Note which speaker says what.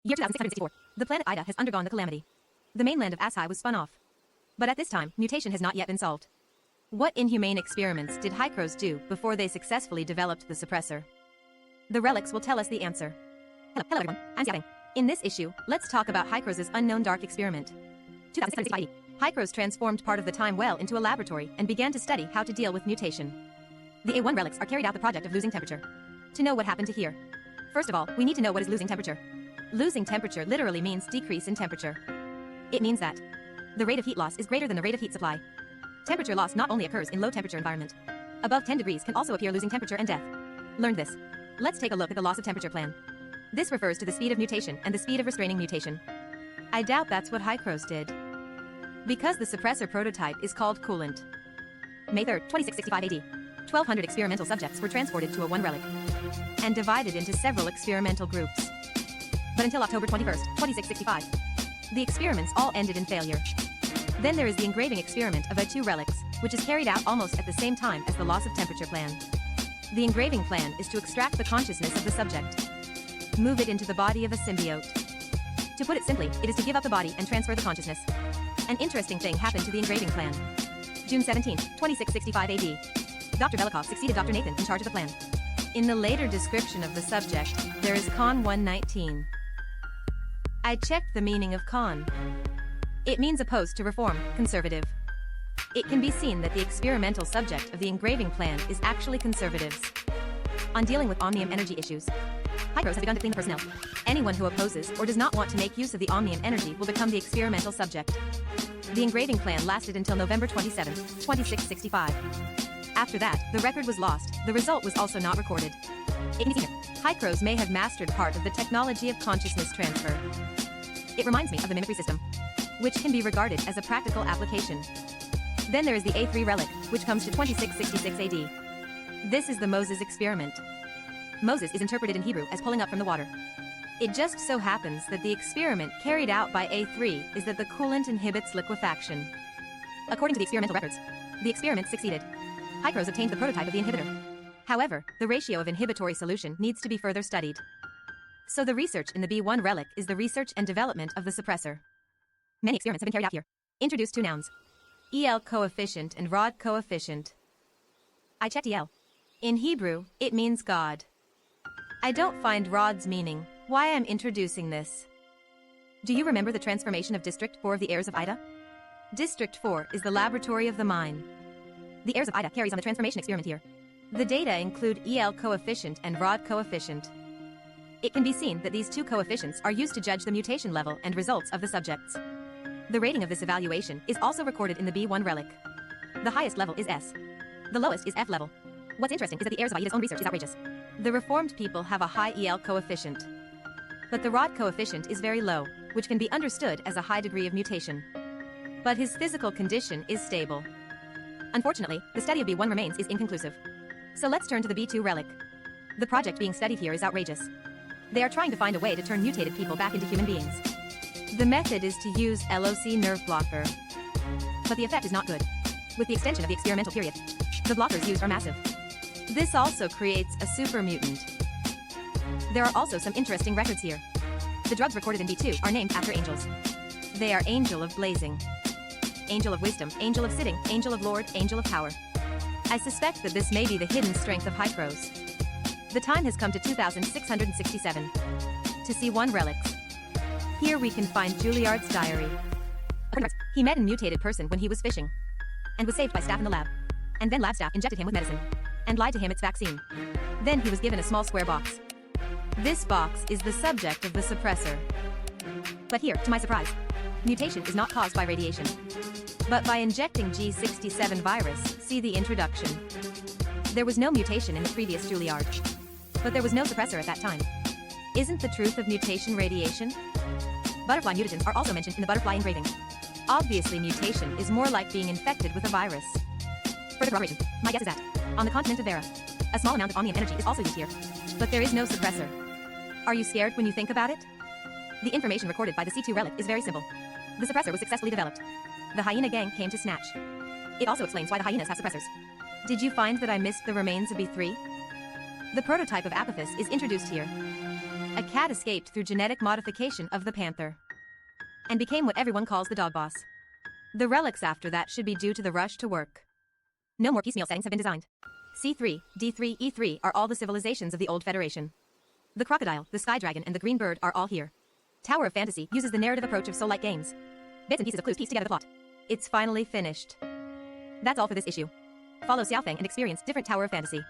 Speaker 1: Year 2664. The planet Ida has undergone the calamity. The mainland of Asshai was spun off. But at this time, mutation has not yet been solved. What inhumane experiments did Hykros do before they successfully developed the suppressor? The relics will tell us the answer. Hello everyone, I'm Xiaobing. In this issue, let's talk about Hykros' unknown dark experiment. 2665 Hykros transformed part of the time well into a laboratory and began to study how to deal with mutation. The A1 relics are carried out the project of losing temperature. To know what happened to here. First of all, we need to know what is losing temperature. Losing temperature literally means decrease in temperature. It means that the rate of heat loss is greater than the rate of heat supply. Temperature loss not only occurs in low temperature environment. Above 10 degrees can also appear losing temperature and death. Learn this. Let's take a look at the loss of temperature plan. This refers to the speed of mutation and the speed of restraining mutation. I doubt that's what Hykros did. Because the suppressor prototype is called Coolant. May 3rd, 2665 AD. 1,200 experimental subjects were transported to A1 relic and divided into several experimental groups. But until October 21st, 2665, the experiments all ended in failure. Then there is the engraving experiment of A2 relics, which is carried out almost at the same time as the loss of temperature plan. The engraving plan is to extract the consciousness of the subject, move it into the body of a symbiote. To put it simply, it is to give up the body and transfer the consciousness. An interesting thing happened to the engraving plan. June 17, 2665 AD. Dr. Velikov succeeded Dr. Nathan in charge of the plan. In the later description of the subject, there is Con 119. I checked the meaning of Con. It means opposed to reform, conservative. It can be seen that the experimental subject of the engraving plan is actually conservatives. On dealing with omnium energy issues, Hykros has begun to clean the personnel. Anyone who opposes or does not want to make use of the omnium energy will become the experimental subject. The engraving plan lasted until November 27, 2665. After that, the record was lost. The result was also not recorded. It can be seen here. Hykros may have mastered part of the technology of consciousness transfer. It reminds me of the mimicry system, which can be regarded as a practical application. Then there is the A3 relic, which comes to 2666 AD. This is the Moses experiment. Moses is interpreted in Hebrew as pulling up from the water. It just so happens that the experiment carried out by A3 is that the coolant inhibits liquefaction. According to the experimental records, the experiment succeeded. Hykros obtained the prototype of the inhibitor. However, the ratio of inhibitory solution needs to be further studied. So the research in the B1 relic is the research and development of the suppressor. Many experiments have been carried out here. Introduce two nouns. EL coefficient and Rod coefficient. I checked EL. In Hebrew, it means God. I don't find Rod's meaning. Why I'm introducing this. Do you remember the transformation of District 4 of the Heirs of Ida? District 4 is the laboratory of the mind. The Heirs of Ida carries on the transformation experiment here. The data include EL coefficient and Rod coefficient. It can be seen that these two coefficients are used to judge the mutation level and results of the subjects. The rating of this evaluation is also recorded in the B1 relic. The highest level is S. The lowest is F level. What's interesting is that the Heirs of Ida's own research is outrageous. The reformed people have a high EL coefficient. But the Rod coefficient is very low, which can be understood as a high degree of mutation. But his physical condition is stable. Unfortunately, the study of B1 remains is inconclusive. So let's turn to the B2 relic. The project being studied here is outrageous. They are trying to find a way to turn mutated people back into human beings. The method is to use LOC nerve blocker. But the effect is not good. With the extension of the experimental period, the blockers used are massive. This also creates a super mutant. There are also some interesting records here. The drugs recorded in B2 are named after angels. They are Angel of Blazing, Angel of Wisdom, Angel of Sitting, Angel of Lord, Angel of Power. I suspect that this may be the hidden strength of Hykros. The time has come to 2667 to see one relics. Here we can find Juilliard's diary. He met a mutated person when he was fishing and was saved by staff in the lab. And then lab staff injected him with medicine and lied to him it's vaccine. Then he was given a small square box. This box is the subject of the suppressor. But here, to my surprise, mutation is not caused by radiation, but by injecting G67 virus. See the introduction. There was no mutation in the previous Juilliard, but there was no suppressor at that time. Isn't the truth of mutation radiation? Butterfly mutagens are also mentioned in the butterfly engraving. Obviously, mutation is more like being infected with a virus. Further corroboration, my guess is that, on the continent of Vera, a small amount of omnium energy is also used here, but there is no suppressor. Are you scared when you think about it? The information recorded by the C2 relic is very simple. The suppressor was successfully developed. The hyena gang came to snatch. It also explains why the hyenas have suppressors. Did you find that I missed the remains of B3? The prototype of Apophis is introduced here. A cat escaped through genetic modification of the panther and became what everyone calls the dog boss. The relics after that should be due to the rush to work. No more piecemeal settings have been designed. C3, D3, E3 are all the civilizations of the old Federation. The crocodile, the sky dragon, and the green bird are all here. Tower of Fantasy uses the narrative approach of Soul-like games. Bits and pieces of clues piece together the plot. It's finally finished. That's all for this issue. Follow Xiaofeng and experience different Tower of Fantasy.